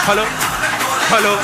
Hello hello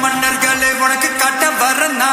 மன்னர்களை உனக்கு காட்ட வரனா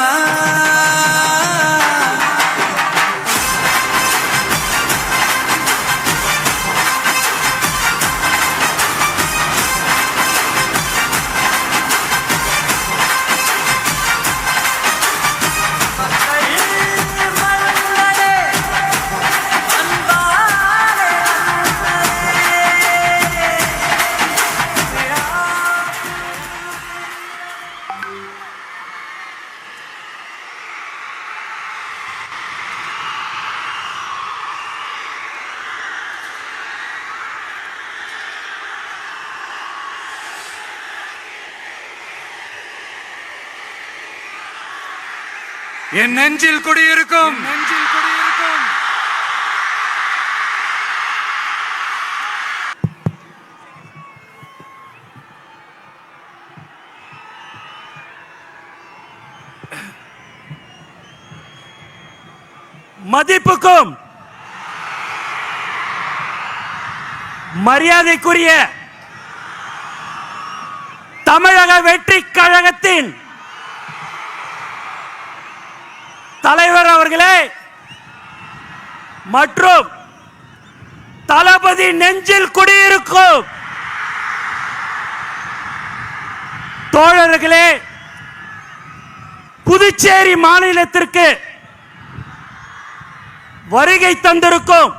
என் நெஞ்சில் குடியிருக்கும் மதிப்புக்கும் மரியாதைக்குரிய தமிழக வெற்றி கழகத்தின் தலைவர் அவர்களே மற்றும் தளபதி நெஞ்சில் குடியிருக்கும் தோழர்களே, புதுச்சேரி மாநிலத்திற்கு வருகை தந்திருக்கும்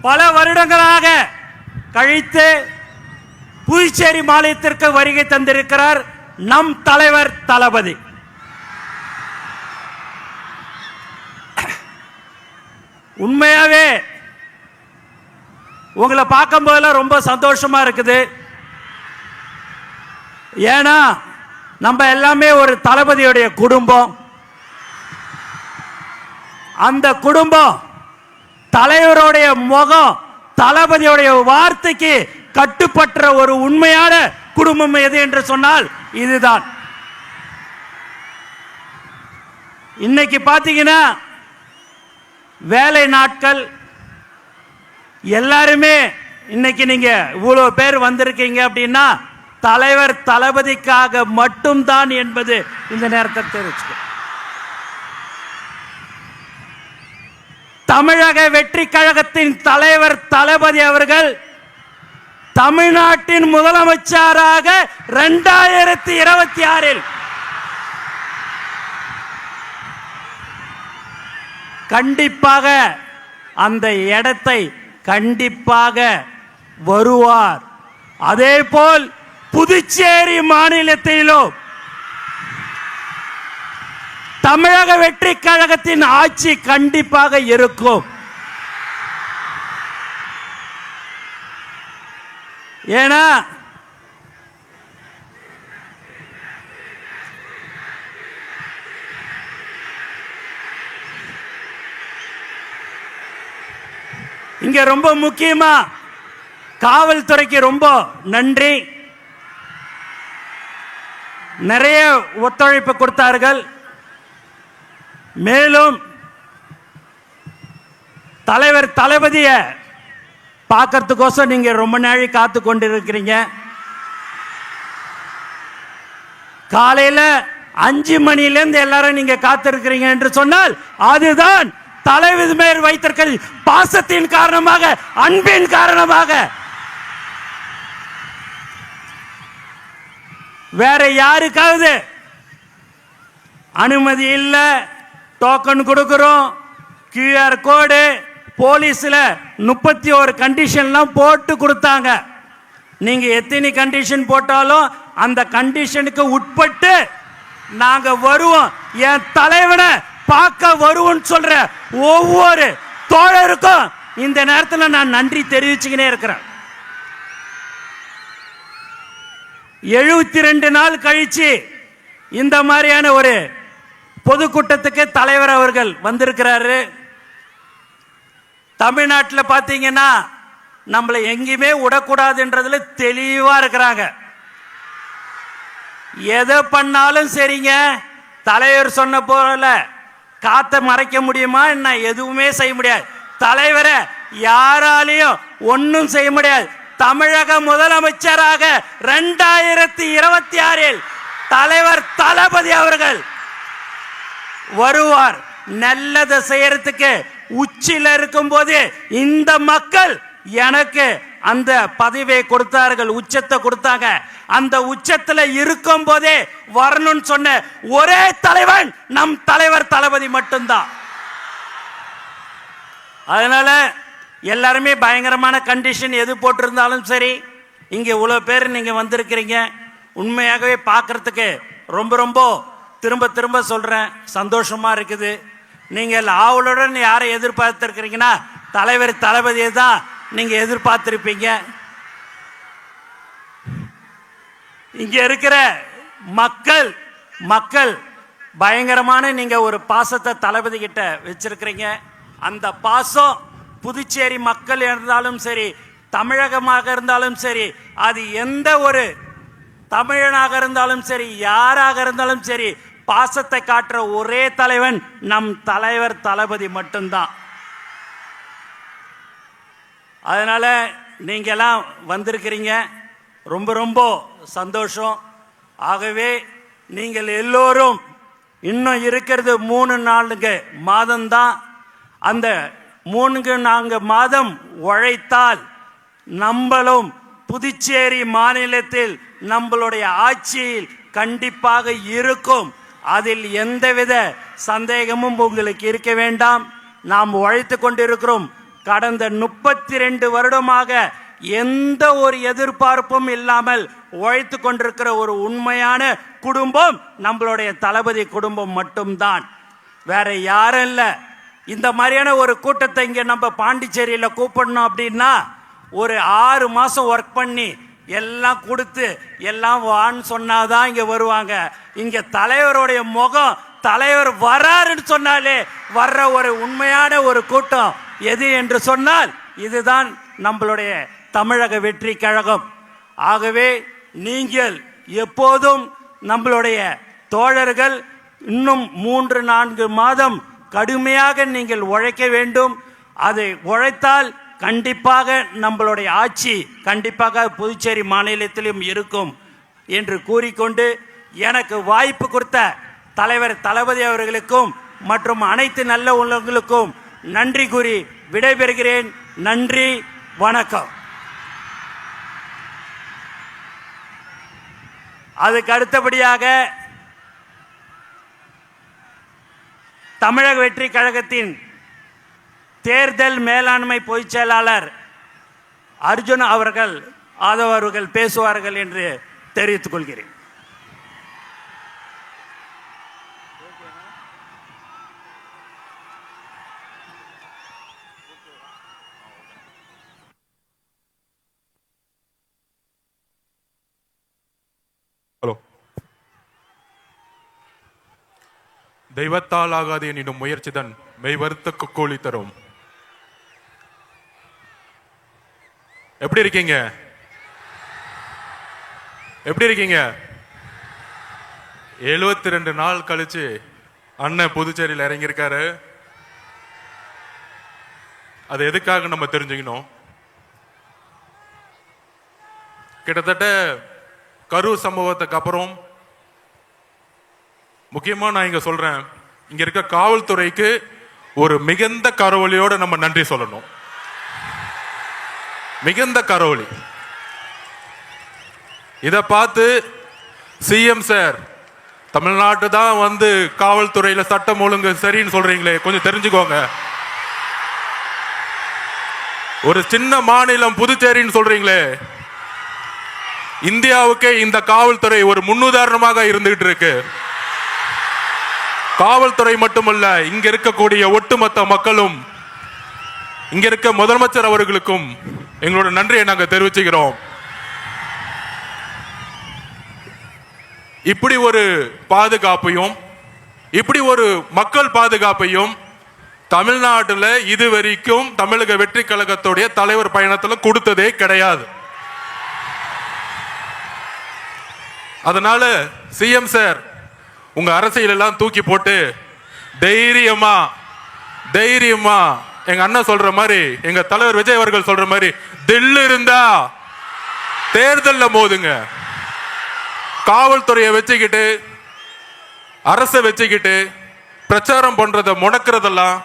பல வருடங்களாக கழித்து புதுச்சேரி மாநிலத்திற்கு வருகை தந்திருக்கிறார் நம் தலைவர் தளபதி. உண்மையாவே உங்களை பார்க்கும் போதெல்லாம் ரொம்ப சந்தோஷமா இருக்குது. ஏன்னா நம்ம எல்லாமே ஒரு தளபதியுடைய குடும்பம். அந்த குடும்பம் தலைவருடைய முகம் தளபதியுடைய வார்த்தைக்கு கட்டுப்பட்ட ஒரு உண்மையான குடும்பம் எது என்று சொன்னால் இதுதான். இன்னைக்கு பாத்தீங்கன்னா வேலை நாட்கள் எல்லாருமே இன்னைக்கு நீங்க இவ்வளவு பேர் வந்திருக்கீங்க அப்படின்னா தலைவர் தளபதிக்காக மட்டும்தான் என்பது இந்த நேரத்தை தெரிவிச்சு. தமிழக வெற்றி கழகத்தின் தலைவர் தளபதி அவர்கள் தமிழ்நாட்டின் முதலமைச்சராக 2026 கண்டிப்பாக அந்த இடத்தை கண்டிப்பாக வருவார். அதேபோல் புதுச்சேரி மாநிலத்திலும் தமிழக வெற்றி கழகத்தின் ஆட்சி கண்டிப்பாக இருக்கும். ஏன்னா இங்க ரொம்ப முக்கியமா காவல்துறைக்கு ரொம்ப நன்றி. நிறைய ஒத்துழைப்பு கொடுத்தார்கள். மேலும் தலைவர் தளபதிய பார்க்கறதுக்கோசம் நீங்க ரொம்ப நாளை காத்து கொண்டிருக்கிறீங்க. காலையில 5 மணியிலிருந்து எல்லாரும் நீங்க காத்திருக்கிறீங்க என்று சொன்னால் அதுதான் தலைவர் மேல் வைத்திருக்கிற பாசத்தின் காரணமாக, அன்பின் காரணமாக. வேற யாருக்காவது அனுமதி இல்ல, டோக்கன் கொடுக்கிறோம், QR கோடு, போலீஸ்ல 31 கண்டிஷன்லாம் போட்டு கொடுத்தாங்க. நீங்க எத்தனை கண்டிஷன் போட்டாலும் அந்த கண்டிஷனுக்கு உட்பட்டு நாங்க வருவோம். என் தலைவனை பார்க்க வருவோம் சொல்ற ஒவ்வொரு தோழருக்கும் இந்த நேரத்தில் நான் நன்றி தெரிவிச்சுக்கினே இருக்கிறேன். 72 நாள் கழிச்சு இந்த மாதிரியான ஒரு பொதுக்கூட்டத்துக்கு தலைவர் அவர்கள் வந்திருக்கிறாரு. தமிழ்நாட்டில் பார்த்தீங்கன்னா நம்மளை எங்கேயுமே விடக்கூடாதுன்றதுல தெளிவா இருக்கிறாங்க. எதை பண்ணாலும் சரிங்க, தலைவர் சொன்ன போல காத்த மறைக்க முடியுமா என்ன? எதுவுமே செய்ய முடியாது. தலைவரை யாராலையும் ஒன்னும் செய்ய முடியாது. தமிழக முதலமைச்சராக 2026 தலைவர் தளபதி அவர்கள் வருவார். நல்லதை செய்யறதுக்கு உச்சில இருக்கும் போது இந்த மக்கள் எனக்கு அந்த பதவியை கொடுத்தார்கள், உச்சத்தை கொடுத்தாங்க. அந்த உச்சத்துல இருக்கும் போதே வரணும்னு சொன்ன ஒரே தலைவன் நம் தலைவர் தளபதி மட்டும்தான். அதனால எல்லாருமே பயங்கரமான கண்டிஷன் எது போட்டிருந்தாலும் சரி, இங்க இவ்வளவு பேர் நீங்க வந்திருக்கிறீங்க. உண்மையாகவே பார்க்கறதுக்கு ரொம்ப ரொம்ப திரும்ப திரும்ப சொல்றேன், சந்தோஷமா இருக்குது. நீங்கள் ஆவலுடன் யாரை எதிர்பார்த்திருக்கிறீங்கன்னா தலைவர் தளபதியை தான் நீங்க எதிர்பார்த்திருப்பீங்க. இங்க இருக்கிற மக்கள் பயங்கரமான நீங்க ஒரு பாசத்தை தளபதி கிட்ட வச்சிருக்கிறீங்க. அந்த பாசம் புதுச்சேரி மக்கள் இருந்தாலும் சரி, தமிழகமாக இருந்தாலும் சரி, அது எந்த ஒரு தமிழனாக இருந்தாலும் சரி, யாராக இருந்தாலும் சரி, பாசத்தை காட்டுற ஒரே தலைவன் நம் தலைவர் தளபதி மட்டும்தான். அதனால நீங்க எல்லாம் வந்திருக்கிறீங்க, ரொம்ப ரொம்ப சந்தோஷம். ஆகவே நீங்கள் எல்லோரும் இன்னும் இருக்கிறது 3-4 மாதம்தான். அந்த 3-4 மாதம் உழைத்தால் நம்மளும் புதுச்சேரி மாநிலத்தில் நம்மளுடைய ஆட்சியில் கண்டிப்பாக இருக்கும். அதில் எந்தவித சந்தேகமும் உங்களுக்கு இருக்க வேண்டாம். நாம் உழைத்து கொண்டிருக்கிறோம். கடந்த 32 வருடமாக எந்த ஒரு எதிர்பார்ப்பும் இல்லாமல் உழைத்து கொண்டிருக்கிற ஒரு உண்மையான குடும்பம் நம்மளுடைய தளபதி குடும்பம் மட்டும்தான், வேற யாரும் இல்லை. இந்த மாதிரியான ஒரு கூட்டத்தை இங்க நம்ம பாண்டிச்சேரியில கூப்பிடணும் அப்படின்னா ஒரு 6 மாசம் ஒர்க் பண்ணி எல்லாம் கொடுத்து எல்லாம் வான்னு சொன்னாதான் இங்க வருவாங்க. இங்க தலைவருடைய முகம், தலைவர் வராருன்னு சொன்னாலே வர்ற ஒரு உண்மையான ஒரு கூட்டம் எது என்று சொன்னால் இதுதான் நம்மளுடைய தமிழக வெற்றி கழகம். ஆகவே நீங்கள் எப்போதும் நம்மளுடைய தோழர்கள் இன்னும் 3-4 மாதம் கடுமையாக நீங்கள் உழைக்க வேண்டும். அதை உழைத்தால் கண்டிப்பாக நம்மளுடைய ஆட்சி கண்டிப்பாக புதுச்சேரி மாநிலத்திலும் இருக்கும் என்று கூறிக்கொண்டு எனக்கு வாய்ப்பு கொடுத்த தலைவர் தளபதி அவர்களுக்கும் மற்றும் அனைத்து நல்ல உள்ளங்களுக்கும் நன்றி கூறி விடைபெறுகிறேன். நன்றி, வணக்கம். அதுக்கு அடுத்தபடியாக தமிழக வெற்றி கழகத்தின் தேர்தல் மேலாண்மை பொதுச் செயலாளர் அர்ஜுன் அவர்கள் ஆதவ் அவர்கள் பேசுவார்கள் என்று தெரிவித்துக் கொள்கிறேன். ஹலோ. தெய்வத்தால் ஆகாது எனினும் முயற்சிதான் மெய்வருத்த கூலி தரும். எப்படி இருக்கீங்க? எப்படி இருக்கீங்க? 72 நாள் கழிச்சு அண்ணன் புதுச்சேரியில் இறங்கியிருக்காரு. அது எதுக்காக நம்ம தெரிஞ்சுக்கணும். கிட்டத்தட்ட கரூர் சம்பவத்துக்கு அப்புறம் முக்கியமா நான் இங்க சொல்றேன், இங்க இருக்க காவல்துறைக்கு ஒரு மிகுந்த கரவொலியோட நம்ம நன்றி சொல்லணும். மிகுந்த கரவொலி. இத பார்த்து சிஎம் சார் தமிழ்நாட்டு தான் வந்து காவல்துறையில சட்டம் ஒழுங்கு சரின்னு சொல்றீங்களே, கொஞ்சம் தெரிஞ்சுக்கோங்க. ஒரு சின்ன மாநிலம் புதுச்சேரின்னு சொல்றீங்களே, இந்தியாவுக்கே இந்த காவல்துறை ஒரு முன்னுதாரணமாக இருந்துகிட்டு இருக்கு. காவல்துறை மட்டுமல்ல, இங்க இருக்கக்கூடிய ஒட்டுமொத்த மக்களும், இங்க இருக்க முதலமைச்சர் அவர்களுக்கும் எங்களோட நன்றியை நாங்கள் தெரிவிச்சுக்கிறோம். இப்படி ஒரு பாதுகாப்பையும் இப்படி ஒரு மக்கள் பாதுகாப்பையும் தமிழ்நாட்டில் இதுவரைக்கும் தமிழக வெற்றி கழகத்துடைய தலைவர் பயணத்தில் கொடுத்ததே கிடையாது. அதனால சிஎம் சார் உங்க அரசியல் எல்லாம் தூக்கி போட்டு தைரியமா எங்க அண்ணன் சொல்ற மாதிரி, எங்க தலைவர் விஜய் அவர்கள் சொல்ற மாதிரி தில்லு இருந்தா தேர்தலில் மோதுங்க. காவல்துறையை வச்சுக்கிட்டு அரசை வச்சுக்கிட்டு பிரச்சாரம் பண்றத முடக்கிறதெல்லாம்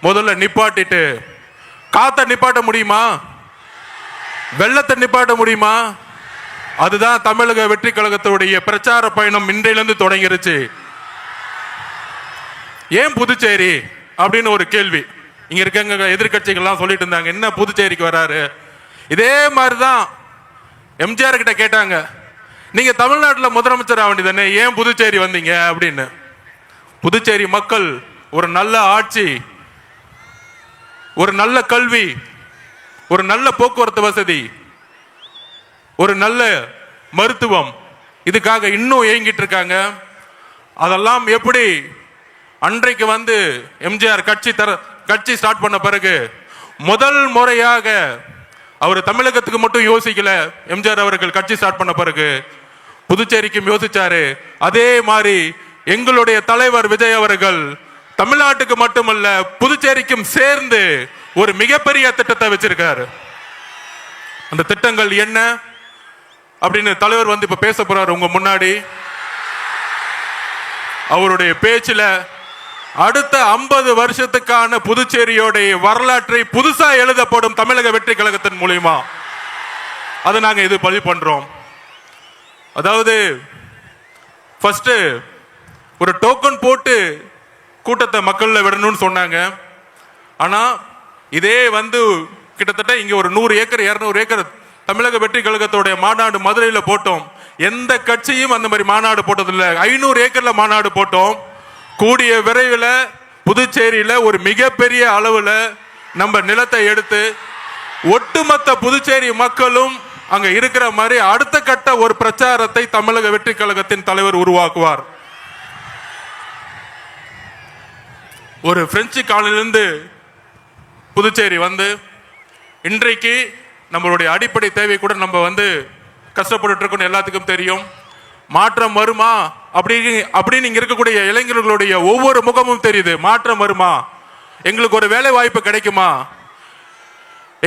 முதல்ல நிப்பாட்டிட்டு, காத்த நிப்பாட்ட முடியுமா? வெள்ளத்தை நிப்பாட்ட முடியுமா? அதுதான் தமிழக வெற்றி கழகத்துடைய பிரச்சார பயணம் இன்றையிலிருந்து தொடங்கிருச்சு. ஏன் புதுச்சேரி அப்படின்னு ஒரு கேள்வி இங்க இருக்க எதிர்கட்சிகள்லாம் சொல்லிட்டு இருந்தாங்க, என்ன புதுச்சேரிக்கு வராரு? இதே மாதிரிதான் எம்ஜிஆர் கிட்ட கேட்டாங்க, நீங்க தமிழ்நாட்டில் முதலமைச்சர் ஆக வேண்டியதானே, ஏன் புதுச்சேரி வந்தீங்க அப்படின்னு. புதுச்சேரி மக்கள் ஒரு நல்ல ஆட்சி, ஒரு நல்ல கல்வி, ஒரு நல்ல போக்குவரத்து வசதி, ஒரு நல்ல மருத்துவம், இதுக்காக இன்னும் ஏங்கிட்டு இருக்காங்க. அதெல்லாம் எப்படி அன்றைக்கு வந்து எம்ஜிஆர் கட்சி ஸ்டார்ட் பண்ண பிறகு முதல் முறையாக அவர் தமிழகத்துக்கு மட்டும் யோசிக்கல. எம்ஜிஆர் அவர்கள் கட்சி ஸ்டார்ட் பண்ண பிறகு புதுச்சேரிக்கும் யோசிச்சாரு. அதே மாதிரி எங்களுடைய தலைவர் விஜய் அவர்கள் தமிழ்நாட்டுக்கு மட்டுமல்ல புதுச்சேரிக்கும் சேர்ந்து ஒரு மிகப்பெரிய திட்டத்தை வச்சிருக்காரு. அந்த திட்டங்கள் என்ன அப்படின்னு தலைவர் வந்து இப்ப பேச போறாரு உங்க முன்னாடி. அவருடைய பேச்சில் அடுத்த 50 வருஷத்துக்கான புதுச்சேரியோடைய வரலாற்றை புதுசா எழுதப்படும் தமிழக வெற்றி கழகத்தின் மூலியமா அதை நாங்க இது பதிவு பண்றோம். அதாவது ஃபர்ஸ்ட் ஒரு டோக்கன் போட்டு கூட்டத்தை மக்கள்ல விடணும்னு சொன்னாங்க. ஆனா இதே வந்து கிட்டத்தட்ட இங்க ஒரு 100 ஏக்கர் 200 ஏக்கர் தமிழக வெற்றி கழகத்தோடைய மாநாடு மதுரையில போட்டோம். எந்த கட்சியும் அந்த மாதிரி மாநாடு போட்டதில்லை. 500 ஏக்கர்ல மாநாடு போட்டோம். கூடிய விரைவில் புதுச்சேரியில ஒரு மிகப்பெரிய அளவுல நம்ம நிலத்தை எடுத்து ஒட்டுமொத்த புதுச்சேரி மக்களும் அங்க இருக்கிற மாதிரி அடுத்த கட்ட ஒரு பிரச்சாரத்தை தமிழக வெற்றி கழகத்தின் தலைவர் உருவாக்குவார். ஒரு பிரெஞ்சு காலனிலிருந்து புதுச்சேரி வந்து இன்றைக்கு நம்மளுடைய அடிப்படை தேவை கூட நம்ம வந்து கஷ்டப்பட்டு இருக்கோம், எல்லாத்துக்கும் தெரியும். மாற்றம் வருமா அப்படின்னு இங்க இருக்கக்கூடிய இளைஞர்களுடைய ஒவ்வொரு முகமும் தெரியுது. மாற்றம் வருமா, எங்களுக்கு ஒரு வேலை வாய்ப்பு கிடைக்குமா,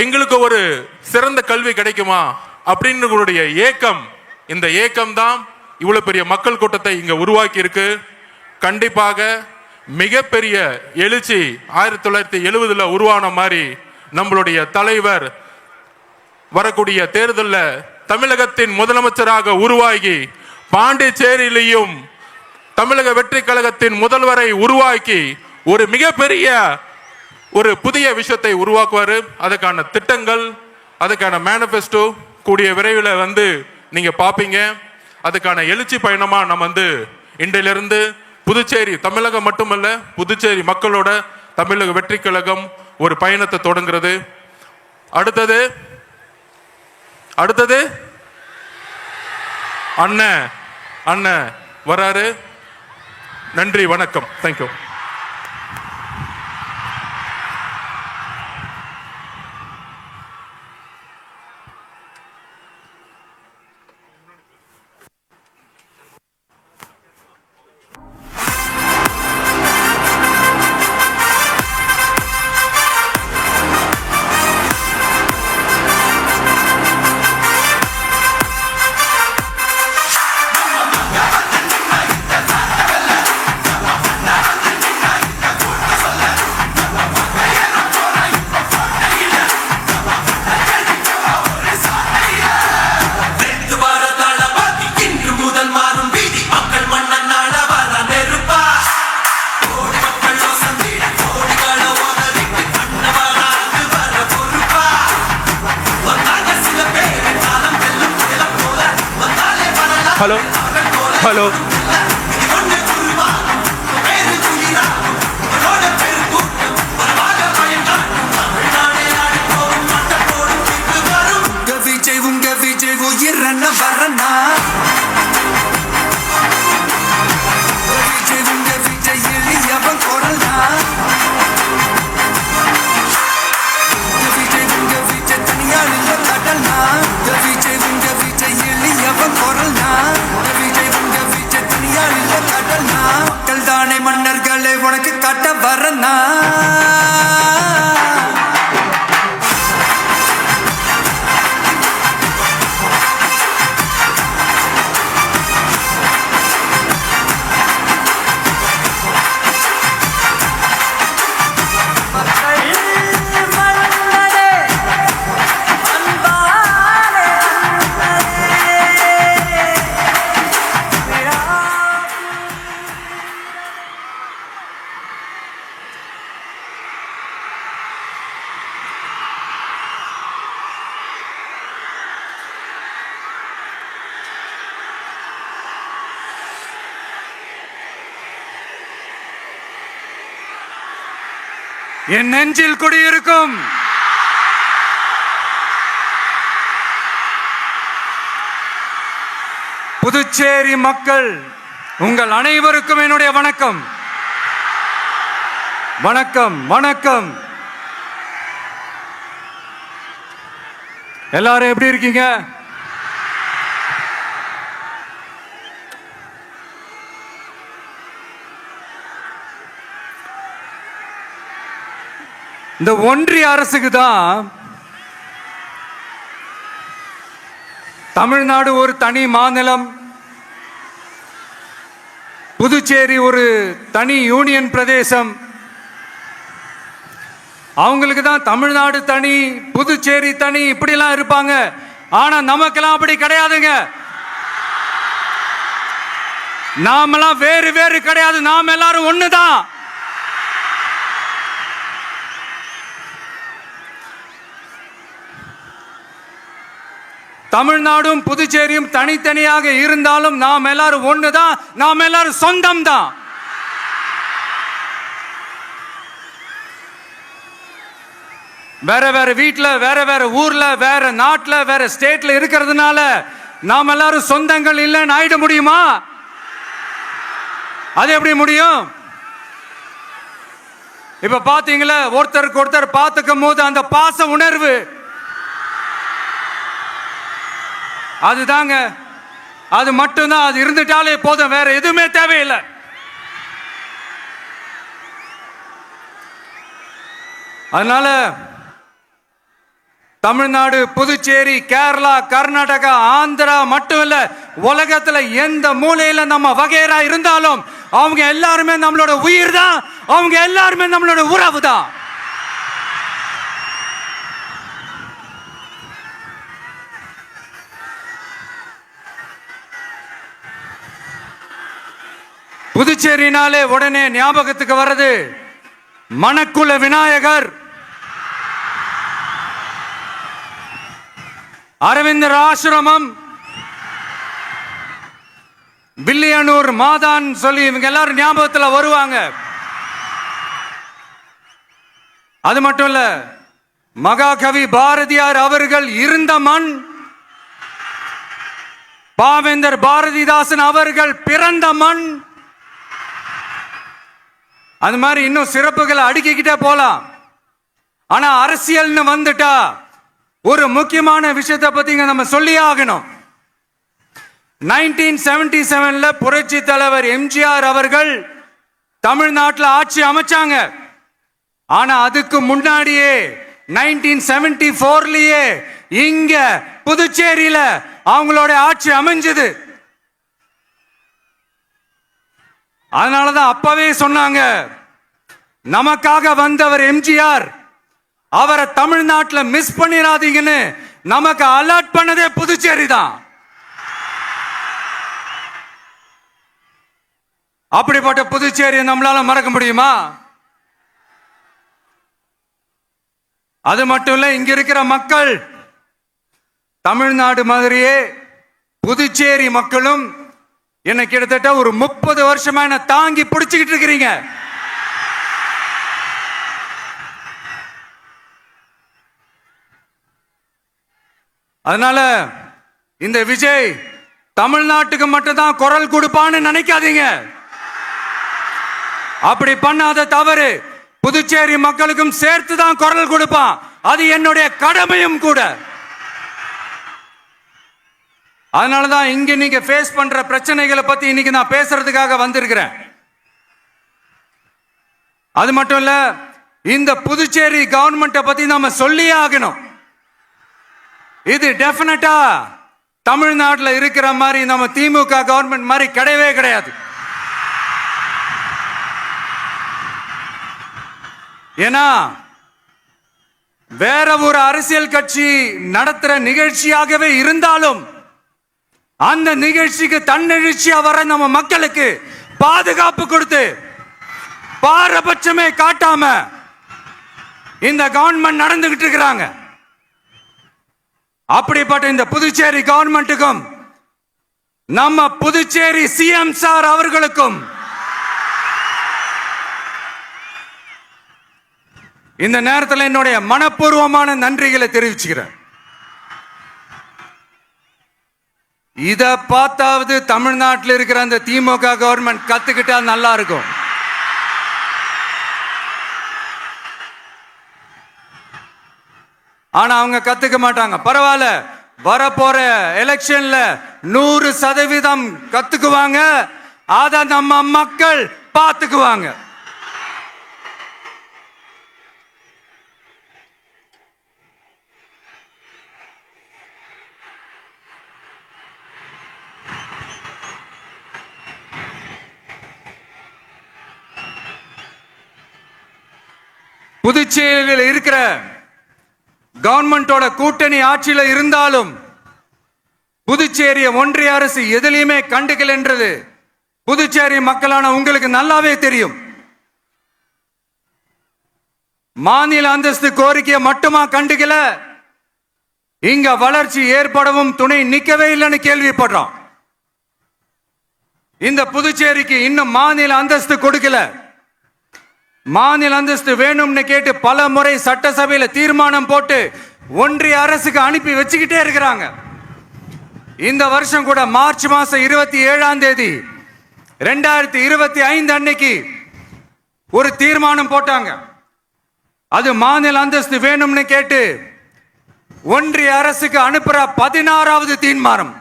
எங்களுக்கு ஒரு சிறந்த கல்வி கிடைக்குமா அப்படின்னு ஏக்கம். இந்த ஏக்கம் தான் இவ்வளவு பெரிய மக்கள் கூட்டத்தை இங்க உருவாக்கி இருக்கு. கண்டிப்பாக மிகப்பெரிய எழுச்சி 1970 உருவான மாதிரி நம்மளுடைய தலைவர் வரக்கூடிய தேர்தலில் தமிழகத்தின் முதலமைச்சராக உருவாகி பாண்டிச்சேரியிலையும் தமிழக வெற்றி கழகத்தின் முதல்வரை உருவாக்கி ஒரு மிகப்பெரிய ஒரு புதிய விஷயத்தை உருவாக்குவார். அதுக்கான திட்டங்கள், அதுக்கான மேனிஃபெஸ்டோ கூடிய விரைவில் வந்து நீங்க பாப்பீங்க. அதுக்கான எழுச்சி பயணமா நம்ம வந்து இன்றையிலிருந்து புதுச்சேரி, தமிழகம் மட்டுமல்ல புதுச்சேரி மக்களோட தமிழக வெற்றி கழகம் ஒரு பயணத்தை தொடங்குறது. அடுத்தது அண்ணன் வராரு. நன்றி, வணக்கம், தேங்க்யூ. ஹலோ உங்க விஜய் உயிரண்ண வரண்ணா என் நெஞ்சில் குடியிருக்கும். புதுச்சேரி மக்கள் உங்கள் அனைவருக்கும் என்னுடைய வணக்கம். வணக்கம் வணக்கம். எல்லாரும் எப்படி இருக்கீங்க? இந்த ஒன்றிய அரசுக்கு தான் தமிழ்நாடு ஒரு தனி மாநிலம், புதுச்சேரி ஒரு தனி யூனியன் பிரதேசம். அவங்களுக்கு தான் தமிழ்நாடு தனி, புதுச்சேரி தனி, இப்படிலாம் இருப்பாங்க. ஆனா நமக்கெல்லாம் அப்படி கிடையாதுங்க. நாமெல்லாம் வேறு வேறு கிடையாது. நாம் எல்லாரும் ஒண்ணுதான். தமிழ்நாடும் புதுச்சேரியும் தனித்தனியாக இருந்தாலும் நாம் எல்லாரும் ஒண்ணுதான். நாம் எல்லாரும் சொந்தம் தான். வேற வேற வீட்டுல, வேற வேற ஊர்ல, வேற நாட்டுல, வேற ஸ்டேட்ல இருக்கிறதுனால நாம் எல்லாரும் சொந்தங்கள் இல்லைன்னு ஆயிட முடியுமா? அது எப்படி முடியும்? இப்ப பாத்தீங்களா, ஒருத்தருக்கு ஒருத்தர் பார்த்துக்கும் போது அந்த பாச உணர்வு, அதுதாங்க, அது மட்டும்தான். அது இருந்துட்டாலே போதும், வேற எதுவுமே தேவையில்லை. அதனால தமிழ்நாடு, புதுச்சேரி, கேரளா, கர்நாடகா, ஆந்திரா மட்டும் இல்ல, உலகத்துல எந்த மூலையில நம்ம வகைரா இருந்தாலும் அவங்க எல்லாருமே நம்மளோட உயிர் தான். அவங்க எல்லாருமே நம்மளோட உறவு தான். புதுச்சேரினாலே உடனே ஞாபகத்துக்கு வர்றது மணக்குள விநாயகர், அரவிந்தர் ஆசிரமம், வில்லியனூர் மாதான் சொல்லி இவங்க எல்லாரும் ஞாபகத்தில் வருவாங்க. அது மட்டும் இல்ல, மகாகவி பாரதியார் அவர்கள் இருந்த மண், பாவேந்தர் பாரதிதாசன் அவர்கள் பிறந்த மண். அது மாதிரி இன்னும் சிறப்புகளை அடுக்கிக்கிட்டே போலாம். ஆனா அரசியல்னு வந்துட்டா ஒரு முக்கியமான விஷயத்தை பத்தி நம்ம சொல்லி ஆகணும். 1977ல புரட்சி தலைவர் எம்ஜிஆர் அவர்கள் தமிழ்நாட்டில் ஆட்சி அமைச்சாங்க. ஆனா அதுக்கு முன்னாடியே 1974லயே இங்க புதுச்சேரியில அவங்களோட ஆட்சி அமைஞ்சது. அதனாலதான் அப்பவே சொன்னாங்க, நமக்காக வந்தவர் எம்ஜிஆர், அவரை தமிழ்நாட்டில் மிஸ் பண்ணிடாதீங்கன்னு நமக்கு அலர்ட் பண்ணதே புதுச்சேரி தான். அப்படிப்பட்ட புதுச்சேரியை நம்மளால மறக்க முடியுமா? அது மட்டும் இல்ல, இங்க இருக்கிற மக்கள் தமிழ்நாடு மாதிரியே புதுச்சேரி மக்களும் என்ன கிட்டத்தட்ட ஒரு 30 வருஷமா என்ன தாங்கி பிடிச்சுக்கிட்டு இருக்கிறீங்க. அதனால இந்த விஜய் தமிழ்நாட்டுக்கு மட்டும்தான் குரல் கொடுப்பான்னு நினைக்காதீங்க. அப்படி பண்ணாத தவறு. புதுச்சேரி மக்களுக்கும் சேர்த்து தான் குரல் கொடுப்பான். அது என்னுடைய கடமையும் கூட. அதனாலதான் இங்க நீங்க ஃபேஸ் பண்ற பிரச்சனைகளை பத்தி இன்னைக்கு நான் பேசுறதுக்காக வந்திருக்கிறேன். அது மட்டும் இல்ல, இந்த புதுச்சேரி கவர்மெண்ட்டை பத்தி நாம சொல்லியே ஆகணும். இது டெஃபினட்டா தமிழ்நாட்டில் இருக்கிற மாதிரி நம்ம திமுக கவர்மெண்ட் மாதிரி கிடையவே கிடையாது. ஏன்னா வேற ஒரு அரசியல் கட்சி நடத்துற நிகழ்ச்சியாகவே இருந்தாலும் அந்த நிகழ்ச்சிக்கு தன்னெழுச்சியா வர நம்ம மக்களுக்கு பாதுகாப்பு கொடுத்து பாரபட்சமே காட்டாம இந்த கவர்மெண்ட் நடந்துகிட்டு இருக்கிறாங்க. அப்படிப்பட்ட இந்த புதுச்சேரி கவர்மெண்ட்டுக்கும் நம்ம புதுச்சேரி சிஎம் சார் அவர்களுக்கும் இந்த நேரத்தில் என்னுடைய மனப்பூர்வமான நன்றிகளை தெரிவிச்சுக்கிறேன். இத பார்த்தாவது தமிழ்நாட்டில் இருக்கிற அந்த திமுக கவர்மெண்ட் கத்துக்கிட்டா நல்லா இருக்கும். ஆனா அவங்க கத்துக்க மாட்டாங்க. பரவாயில்ல, வரப்போற எலெக்ஷன்ல 100% கத்துக்குவாங்க. அத நம்ம மக்கள் பார்த்துக்குவாங்க. புதுச்சேரியில் இருக்கிற கவர்மெண்டோட கூட்டணி ஆட்சியில இருந்தாலும் புதுச்சேரிய ஒன்றிய அரசு எதிலையுமே கண்டுக்கல என்றது புதுச்சேரி மக்களான உங்களுக்கு நல்லாவே தெரியும். மாநில அந்தஸ்து கோரிக்கையை மட்டுமா கண்டுக்கல, இங்க வளர்ச்சி ஏற்படவும் துணை நிக்கவே இல்லைன்னு கேள்விப்படுறோம். இந்த புதுச்சேரிக்கு இன்னும் மாநில அந்தஸ்து கொடுக்கல. மாநில அந்தஸ்து வேணும்னு கேட்டு பல முறை சட்டசபையில தீர்மானம் போட்டு ஒன்றிய அரசுக்கு அனுப்பி வச்சுக்கிட்டே இருக்கிறாங்க. இந்த வருஷம் கூட மார்ச் மாசம் 27ஆம் தேதி 2025 அன்னைக்கு ஒரு தீர்மானம் போட்டாங்க. அது மாநில அந்தஸ்து வேணும்னு கேட்டு ஒன்றிய அரசுக்கு அனுப்புற 16வது தீர்மானம்.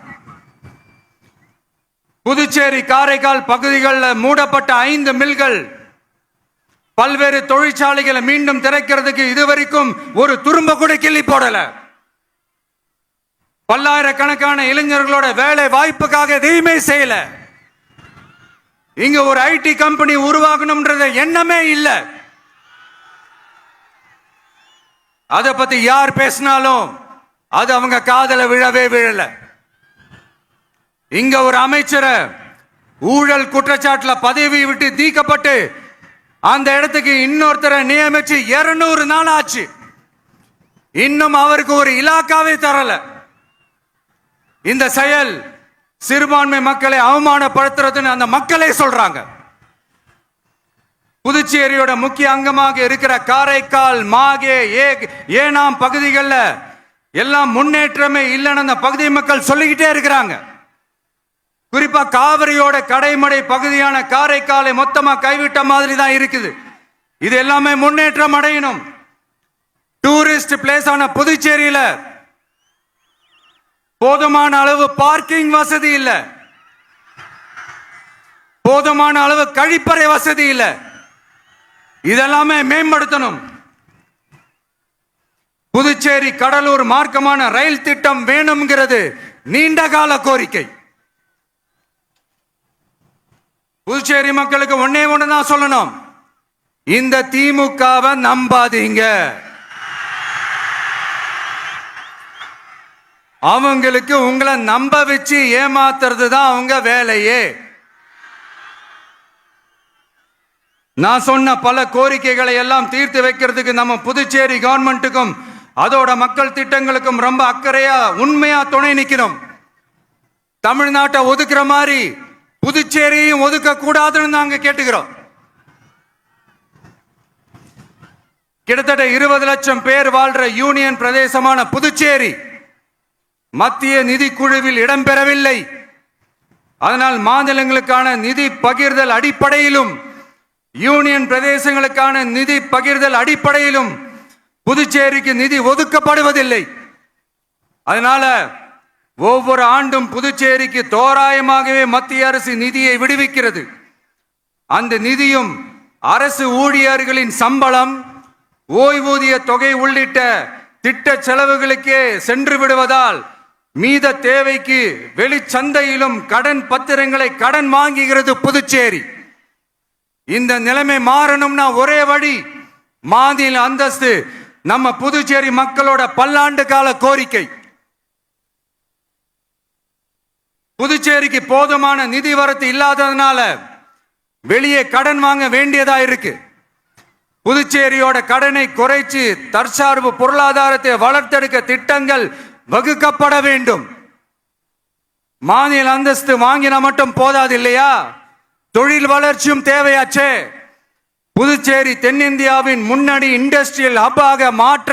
புதுச்சேரி காரைக்கால் பகுதிகளில் மூடப்பட்ட 5 மில்கள், பல்வேறு தொழிற்சாலைகளை மீண்டும் திறக்கிறதுக்கு இதுவரைக்கும் ஒரு துரும்ப கூட கிள்ளி போடல. பல்லாயிரக்கணக்கான இளைஞர்களோட வேலை வாய்ப்புக்காக எதையுமே செய்யல. இங்க ஒரு ஐடி கம்பெனி உருவாகணும்ன்றது எண்ணமே இல்லை. அதை பத்தி யார் பேசினாலும் அது அவங்க காதல விழவே விழல. இங்க ஒரு அமைச்சரை ஊழல் குற்றச்சாட்டுல பதவி விட்டு நீக்கப்பட்டு அந்த இடத்துக்கு இன்னொருத்தரை நியமிச்சு 200 நாள் ஆச்சு. இன்னும் அவருக்கு ஒரு இலாக்காவே தரல. இந்த செயல் சிறுபான்மை மக்களை அவமானப்படுத்துறதுன்னு அந்த மக்களே சொல்றாங்க. புதுச்சேரியோட முக்கிய அங்கமாக இருக்கிற காரைக்கால், மாகே, ஏனாம் பகுதிகளில் எல்லாம் முன்னேற்றமே இல்லைன்னு அந்த பகுதி மக்கள் சொல்லிக்கிட்டே இருக்கிறாங்க. குறிப்பா காவிரியோட கடைமடை பகுதியான காரைக்காலை மொத்தமா கைவிட்ட மாதிரி தான் இருக்குது. இது எல்லாமே முன்னேற்றம் அடையணும். டூரிஸ்ட் பிளேஸ் ஆன புதுச்சேரியில போதுமான அளவு பார்க்கிங் வசதி இல்ல, போதுமான அளவு கழிப்பறை வசதி இல்ல. இதெல்லாமே மேம்படுத்தணும். புதுச்சேரி கடலூர் மார்க்கமான ரயில் திட்டம் வேணும்ங்கிறது நீண்ட கால கோரிக்கை. புதுச்சேரி மக்களுக்கு ஒன்னே ஒண்ணுதான் சொல்லணும், இந்த திமுகவை நம்பாதீங்க. அவங்களுக்கு உங்களை நம்ப வச்சு ஏமாத்துறது தான் அவங்க வேலையே. நான் சொன்ன பல கோரிக்கைகளை எல்லாம் தீர்த்து வைக்கிறதுக்கு நம்ம புதுச்சேரி கவர்மெண்ட்டுக்கும் அதோட மக்கள் திட்டங்களுக்கும் ரொம்ப அக்கறையா உண்மையா துணை நிற்கணும். தமிழ்நாட்டை ஒதுக்குற மாதிரி புதுச்சேரியும் ஒதுக்க கூடாதுன்னு நாங்க கேட்டுக்கிறோம். கிட்டத்தட்ட 20 லட்சம் பேர் வாழ்ற யூனியன் பிரதேசமான புதுச்சேரி மத்திய நிதி குழுவில் இடம்பெறவில்லை. அதனால் மாநிலங்களுக்கான நிதி பகிர்தல் அடிப்படையிலும் யூனியன் பிரதேசங்களுக்கான நிதி பகிர்தல் அடிப்படையிலும் புதுச்சேரிக்கு நிதி ஒதுக்கப்படுவதில்லை. அதனால ஒவ்வொரு ஆண்டும் புதுச்சேரிக்கு தோராயமாகவே மத்திய அரசு நிதியை விடுவிக்கிறது. அந்த நிதியும் அரசு ஊழியர்களின் சம்பளம், ஓய்வூதிய தொகை உள்ளிட்ட திட்ட செலவுகளுக்கே சென்று விடுவதால் மீத தேவைக்கு வெளிச்சந்தையிலும் கடன் பத்திரங்களை கடன் வாங்குகிறது புதுச்சேரி. இந்த நிலைமை மாறணும்னா ஒரே வழி, மாநில அந்தஸ்து நம்ம புதுச்சேரி மக்களோட பல்லாண்டு கால கோரிக்கை. புதுச்சேரிக்கு போதுமான நிதி வரத்து இல்லாததுனால வெளியே கடன் வாங்க வேண்டியதா இருக்கு. புதுச்சேரியோட கடனை குறைச்சு தற்சார்பு பொருளாதாரத்தை வளர்த்தெடுக்க திட்டங்கள் வகுக்கப்பட வேண்டும். மாநில அந்தஸ்து வாங்கினா மட்டும் போதாது இல்லையா, தொழில் வளர்ச்சியும் தேவையாச்சே. புதுச்சேரி தென்னிந்தியாவின் முன்னணி இண்டஸ்ட்ரியல் ஹப்பாக மாற்ற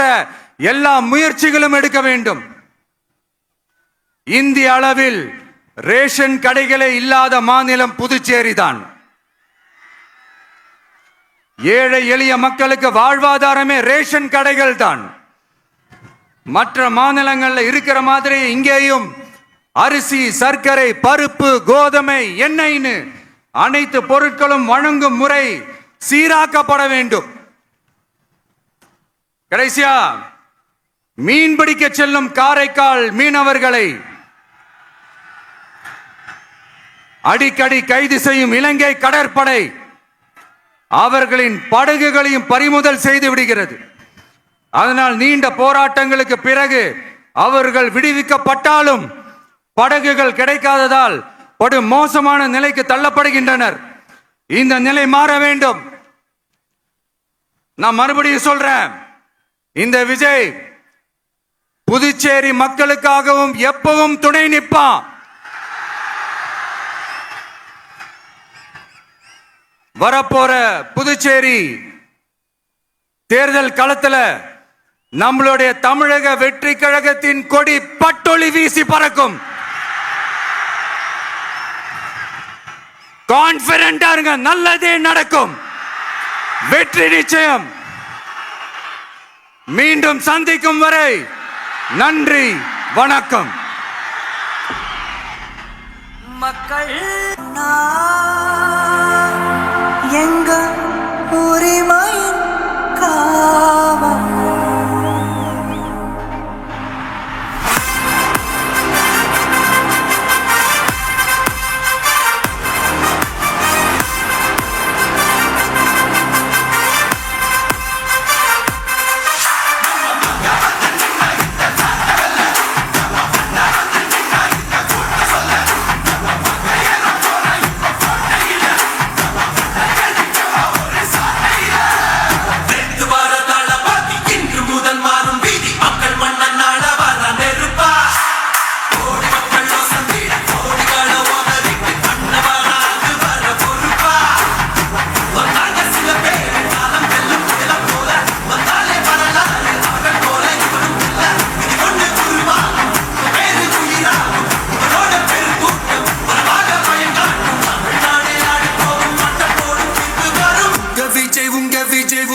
எல்லா முயற்சிகளும் எடுக்க வேண்டும். இந்திய அளவில் ரேஷன் கடைகளே இல்லாத மாநிலம் புதுச்சேரி தான். ஏழை எளிய மக்களுக்கு வாழ்வாதாரமே ரேஷன் கடைகள் தான். மற்ற மாநிலங்கள்ல இருக்கிற மாதிரி இங்கேயும் அரிசி, சர்க்கரை, பருப்பு, கோதுமை, எண்ணெய்னு அனைத்து பொருட்களும் வழங்கும் முறை சீராக்கப்பட வேண்டும். கடைசியா மீன் பிடிக்க செல்லும் காரைக்கால் மீனவர்களை அடிக்கடி கைது செய்யும் இலங்கை கடற்படை அவர்களின் படகுகளையும் பறிமுதல் செய்து விடுகிறது. அதனால் நீண்ட போராட்டங்களுக்கு பிறகு அவர்கள் விடுவிக்கப்பட்டாலும் படகுகள் கிடைக்காததால் படு மோசமான நிலைக்கு தள்ளப்படுகின்றனர். இந்த நிலை மாற வேண்டும். நான் மறுபடியும் சொல்றேன், இந்த விஜய் புதுச்சேரி மக்களுக்காகவும் எப்பவும் துணை நிற்பான். வரப்போற புதுச்சேரி தேர்தல் களத்துல நம்மளுடைய தமிழக வெற்றி கழகத்தின் கொடி பட்டொளி வீசி பறக்கும். கான்பிடண்டா இருங்க, நல்லதே நடக்கும். வெற்றி நிச்சயம். மீண்டும் சந்திக்கும் வரை நன்றி, வணக்கம். மக்கள் எங்க உரிமையின் காவல்.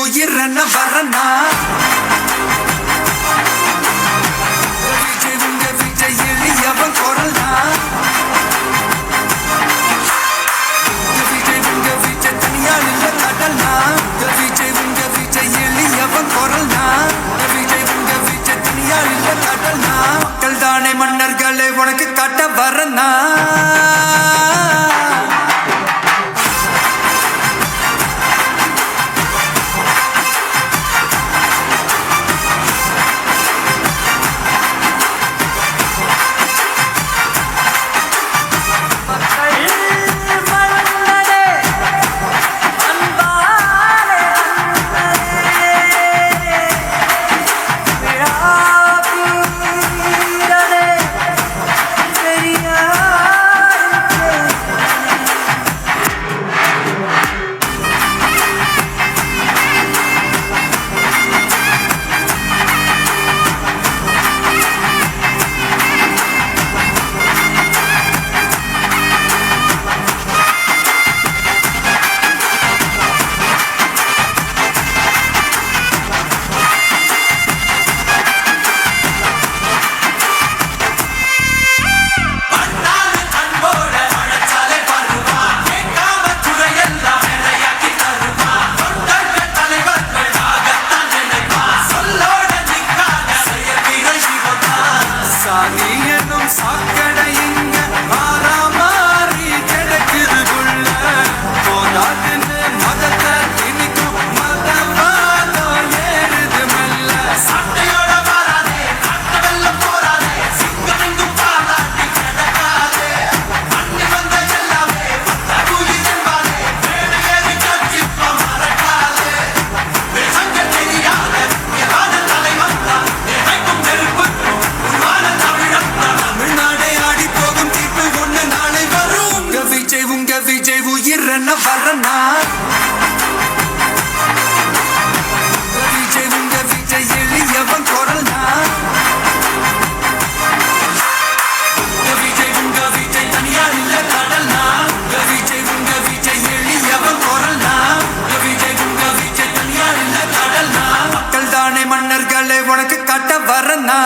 உயிரன வரனா விஜய் உங்க விஜய் எளியவன் குரல்னா விஜய் உங்க விஜய் தனியால் இல்ல கடல்னா விஜய் உங்க விஜய் எளியவன் குரல்னா விஜய் உங்க விஜய் தனியால் இல்ல கடல்னா மக்கள் தானே மன்னர்களே உனக்கு காட்ட வரனா வரனா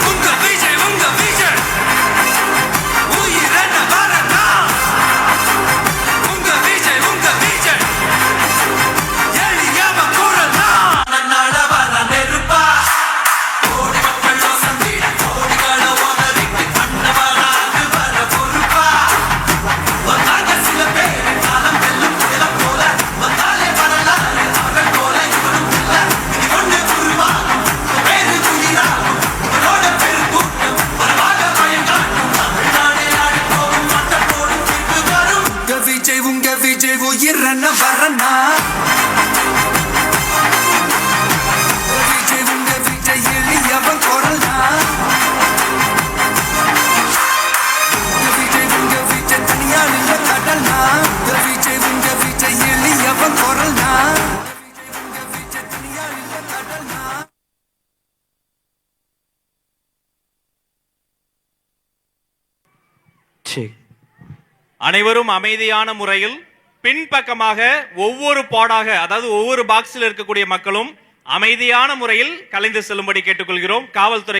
உங்க விஜய் உயிரென வரனா உங்க விஜய் எளியவ குரலா நன்னால வர நெருப்பா கோடி மக்கள் வசந்திட கோடிகளை உதறிக்கு கண்ணவராக வர பொறுப்பா வந்தாங்க சில பேர் காலம் வெல்லும் புயலம் போல வந்தாலே வரலாறு அவர்கள் போல இவரும் இல்ல இது ஒன்று குருவாகும் பேரு குடிராகும் இவரோட பெருங்கூட்டம் வரவாக பயங்காட்டும் தமிழ்நாடே ஆடி போகும் மட்டம் போடும் தீர்ப்பு வரும் உங்க விஜய் உயிரென வரனா விஜய் எளியவன் குரல்னா விஜய் தனியா நின்ற கடல்னா விஜய் எளியவன் குரல்னா விஜய் தனியா நின்ற கடல்னா அனைவரும் அமைதியான முறையில் பின்பக்கமாக ஒவ்வொரு பாடாக, அதாவது ஒவ்வொரு பாக்ஸில் இருக்கக்கூடிய மக்களும் அமைதியான முறையில் கலைந்து செல்லும்படி கேட்டுக்கொள்கிறோம். காவல்துறை